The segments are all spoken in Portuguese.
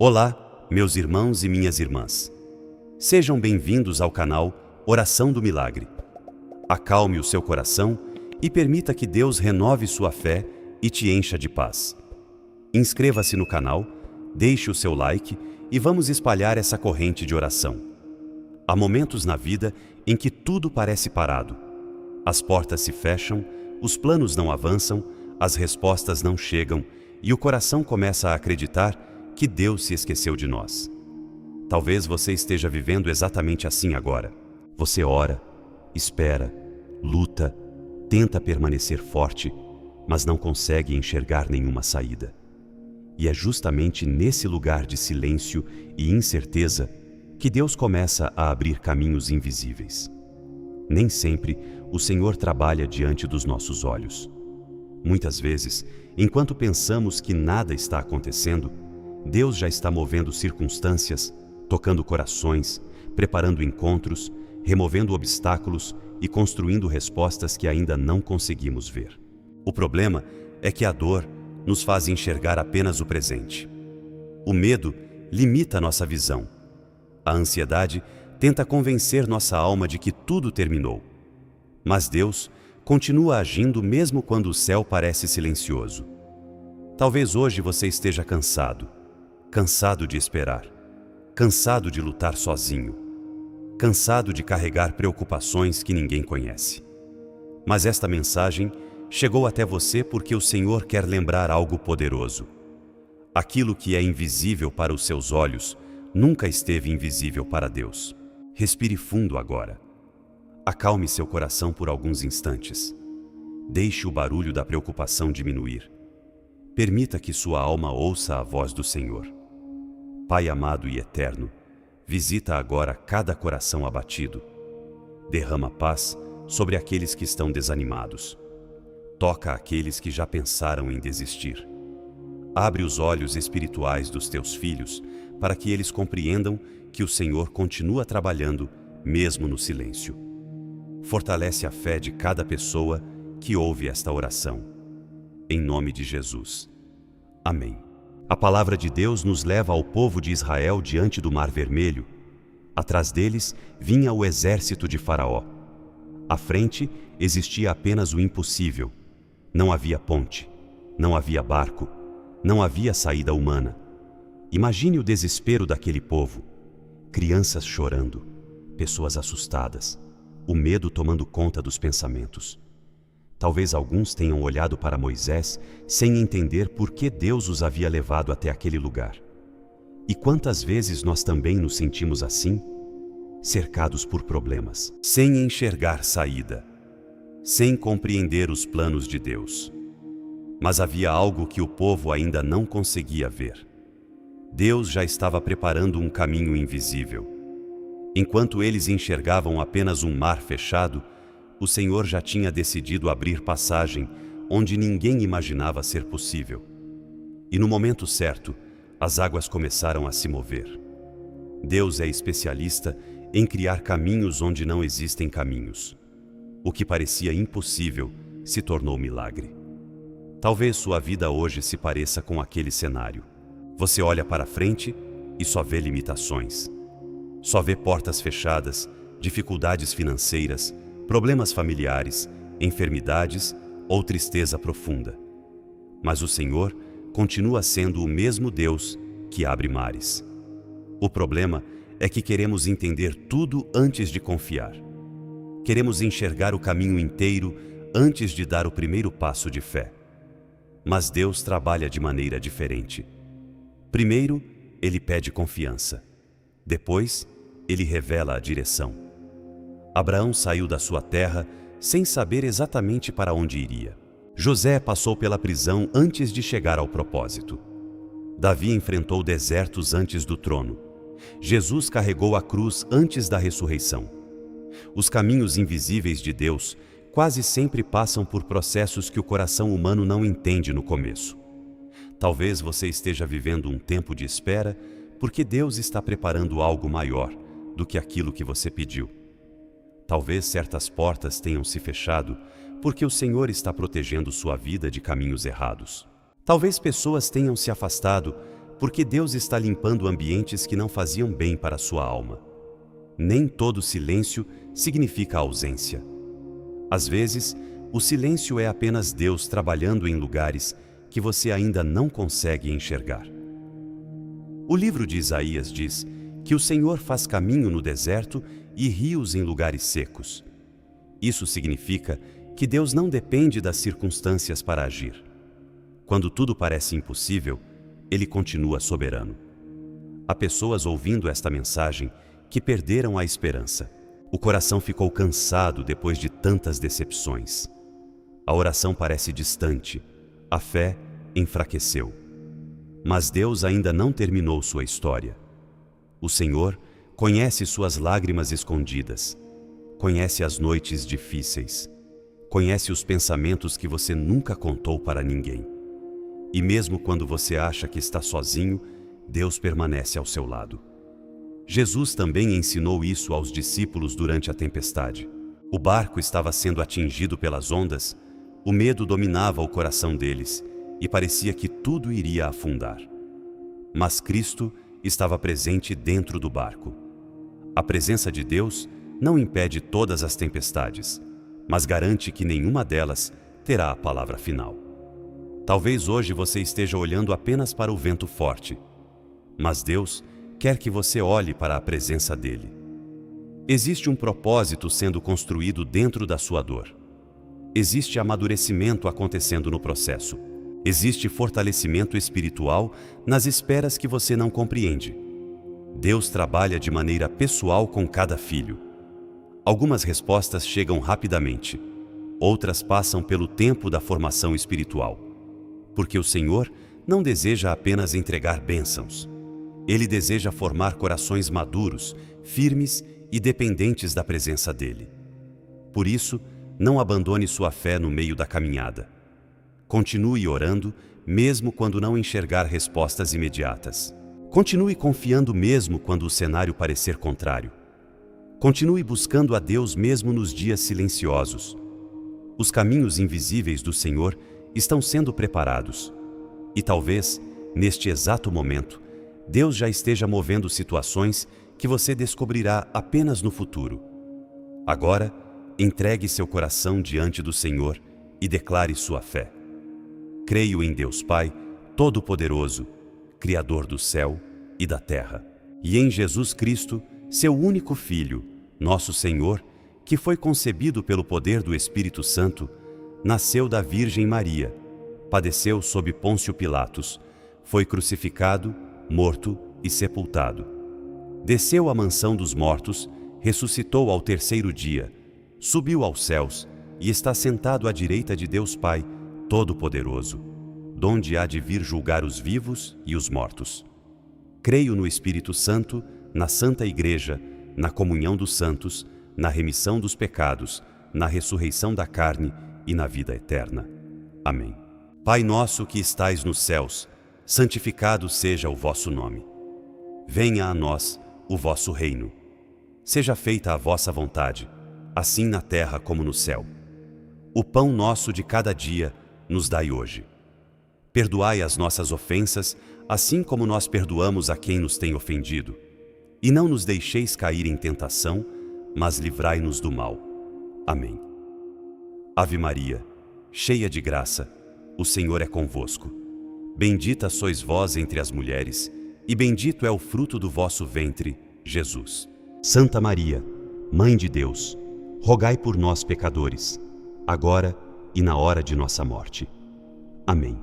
Olá, meus irmãos e minhas irmãs. Sejam bem-vindos ao canal Oração do Milagre. Acalme o seu coração e permita que Deus renove sua fé e te encha de paz. Inscreva-se no canal, deixe o seu like e vamos espalhar essa corrente de oração. Há momentos na vida em que tudo parece parado. As portas se fecham, os planos não avançam, as respostas não chegam e o coração começa a acreditar que Deus se esqueceu de nós. Talvez você esteja vivendo exatamente assim agora. Você ora, espera, luta, tenta permanecer forte, mas não consegue enxergar nenhuma saída. E é justamente nesse lugar de silêncio e incerteza que Deus começa a abrir caminhos invisíveis. Nem sempre o Senhor trabalha diante dos nossos olhos. Muitas vezes, enquanto pensamos que nada está acontecendo, Deus já está movendo circunstâncias, tocando corações, preparando encontros, removendo obstáculos e construindo respostas que ainda não conseguimos ver. O problema é que a dor nos faz enxergar apenas o presente. O medo limita nossa visão. A ansiedade tenta convencer nossa alma de que tudo terminou. Mas Deus continua agindo mesmo quando o céu parece silencioso. Talvez hoje você esteja cansado de esperar, cansado de lutar sozinho, cansado de carregar preocupações que ninguém conhece. Mas esta mensagem chegou até você porque o Senhor quer lembrar algo poderoso. Aquilo que é invisível para os seus olhos nunca esteve invisível para Deus. Respire fundo agora. Acalme seu coração por alguns instantes. Deixe o barulho da preocupação diminuir. Permita que sua alma ouça a voz do Senhor. Pai amado e eterno, visita agora cada coração abatido. Derrama paz sobre aqueles que estão desanimados. Toca aqueles que já pensaram em desistir. Abre os olhos espirituais dos teus filhos para que eles compreendam que o Senhor continua trabalhando mesmo no silêncio. Fortalece a fé de cada pessoa que ouve esta oração. Em nome de Jesus. Amém. A palavra de Deus nos leva ao povo de Israel diante do Mar Vermelho. Atrás deles vinha o exército de Faraó. À frente existia apenas o impossível. Não havia ponte, não havia barco, não havia saída humana. Imagine o desespero daquele povo. Crianças chorando, pessoas assustadas, o medo tomando conta dos pensamentos. Talvez alguns tenham olhado para Moisés sem entender por que Deus os havia levado até aquele lugar. E quantas vezes nós também nos sentimos assim, cercados por problemas, sem enxergar saída, sem compreender os planos de Deus. Mas havia algo que o povo ainda não conseguia ver. Deus já estava preparando um caminho invisível. Enquanto eles enxergavam apenas um mar fechado, o Senhor já tinha decidido abrir passagem onde ninguém imaginava ser possível. E no momento certo, as águas começaram a se mover. Deus é especialista em criar caminhos onde não existem caminhos. O que parecia impossível se tornou milagre. Talvez sua vida hoje se pareça com aquele cenário. Você olha para frente e só vê limitações. Só vê portas fechadas, dificuldades financeiras, problemas familiares, enfermidades ou tristeza profunda. Mas o Senhor continua sendo o mesmo Deus que abre mares. O problema é que queremos entender tudo antes de confiar. Queremos enxergar o caminho inteiro antes de dar o primeiro passo de fé. Mas Deus trabalha de maneira diferente. Primeiro, Ele pede confiança. Depois, Ele revela a direção. Abraão saiu da sua terra sem saber exatamente para onde iria. José passou pela prisão antes de chegar ao propósito. Davi enfrentou desertos antes do trono. Jesus carregou a cruz antes da ressurreição. Os caminhos invisíveis de Deus quase sempre passam por processos que o coração humano não entende no começo. Talvez você esteja vivendo um tempo de espera porque Deus está preparando algo maior do que aquilo que você pediu. Talvez certas portas tenham se fechado porque o Senhor está protegendo sua vida de caminhos errados. Talvez pessoas tenham se afastado porque Deus está limpando ambientes que não faziam bem para a sua alma. Nem todo silêncio significa ausência. Às vezes, o silêncio é apenas Deus trabalhando em lugares que você ainda não consegue enxergar. O livro de Isaías diz que o Senhor faz caminho no deserto e rios em lugares secos. Isso significa que Deus não depende das circunstâncias para agir. Quando tudo parece impossível, Ele continua soberano. Há pessoas ouvindo esta mensagem que perderam a esperança. O coração ficou cansado depois de tantas decepções. A oração parece distante, a fé enfraqueceu. Mas Deus ainda não terminou sua história. O Senhor conhece suas lágrimas escondidas, conhece as noites difíceis, conhece os pensamentos que você nunca contou para ninguém. E mesmo quando você acha que está sozinho, Deus permanece ao seu lado. Jesus também ensinou isso aos discípulos durante a tempestade. O barco estava sendo atingido pelas ondas, o medo dominava o coração deles e parecia que tudo iria afundar. Mas Cristo estava presente dentro do barco. A presença de Deus não impede todas as tempestades, mas garante que nenhuma delas terá a palavra final. Talvez hoje você esteja olhando apenas para o vento forte, mas Deus quer que você olhe para a presença dele. Existe um propósito sendo construído dentro da sua dor. Existe amadurecimento acontecendo no processo. Existe fortalecimento espiritual nas esperas que você não compreende. Deus trabalha de maneira pessoal com cada filho. Algumas respostas chegam rapidamente, outras passam pelo tempo da formação espiritual. Porque o Senhor não deseja apenas entregar bênçãos. Ele deseja formar corações maduros, firmes e dependentes da presença dele. Por isso, não abandone sua fé no meio da caminhada. Continue orando, mesmo quando não enxergar respostas imediatas. Continue confiando mesmo quando o cenário parecer contrário. Continue buscando a Deus mesmo nos dias silenciosos. Os caminhos invisíveis do Senhor estão sendo preparados. E talvez, neste exato momento, Deus já esteja movendo situações que você descobrirá apenas no futuro. Agora, entregue seu coração diante do Senhor e declare sua fé. Creio em Deus Pai, Todo-Poderoso, Criador do céu e da terra, e em Jesus Cristo, seu único Filho, nosso Senhor, que foi concebido pelo poder do Espírito Santo, nasceu da Virgem Maria, padeceu sob Pôncio Pilatos, foi crucificado, morto e sepultado. Desceu à mansão dos mortos, ressuscitou ao terceiro dia, subiu aos céus e está sentado à direita de Deus Pai, Todo-Poderoso, donde há de vir julgar os vivos e os mortos. Creio no Espírito Santo, na Santa Igreja, na comunhão dos santos, na remissão dos pecados, na ressurreição da carne e na vida eterna. Amém. Pai nosso que estais nos céus, santificado seja o vosso nome. Venha a nós o vosso reino. Seja feita a vossa vontade, assim na terra como no céu. O pão nosso de cada dia nos dai hoje. Perdoai as nossas ofensas, assim como nós perdoamos a quem nos tem ofendido. E não nos deixeis cair em tentação, mas livrai-nos do mal. Amém. Ave Maria, cheia de graça, o Senhor é convosco. Bendita sois vós entre as mulheres, e bendito é o fruto do vosso ventre, Jesus. Santa Maria, Mãe de Deus, rogai por nós, pecadores, agora e na hora de nossa morte. Amém.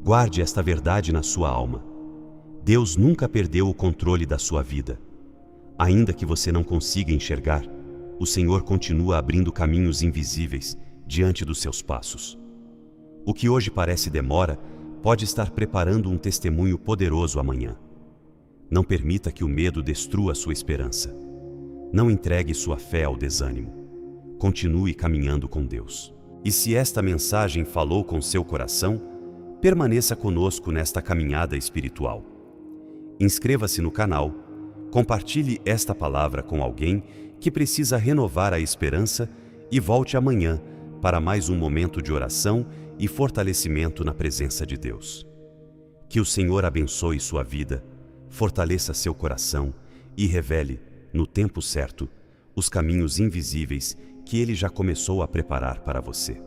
Guarde esta verdade na sua alma. Deus nunca perdeu o controle da sua vida. Ainda que você não consiga enxergar, o Senhor continua abrindo caminhos invisíveis diante dos seus passos. O que hoje parece demora, pode estar preparando um testemunho poderoso amanhã. Não permita que o medo destrua sua esperança. Não entregue sua fé ao desânimo. Continue caminhando com Deus. E se esta mensagem falou com seu coração, permaneça conosco nesta caminhada espiritual. Inscreva-se no canal, compartilhe esta palavra com alguém que precisa renovar a esperança e volte amanhã para mais um momento de oração e fortalecimento na presença de Deus. Que o Senhor abençoe sua vida, fortaleça seu coração e revele, no tempo certo, os caminhos invisíveis que Ele já começou a preparar para você.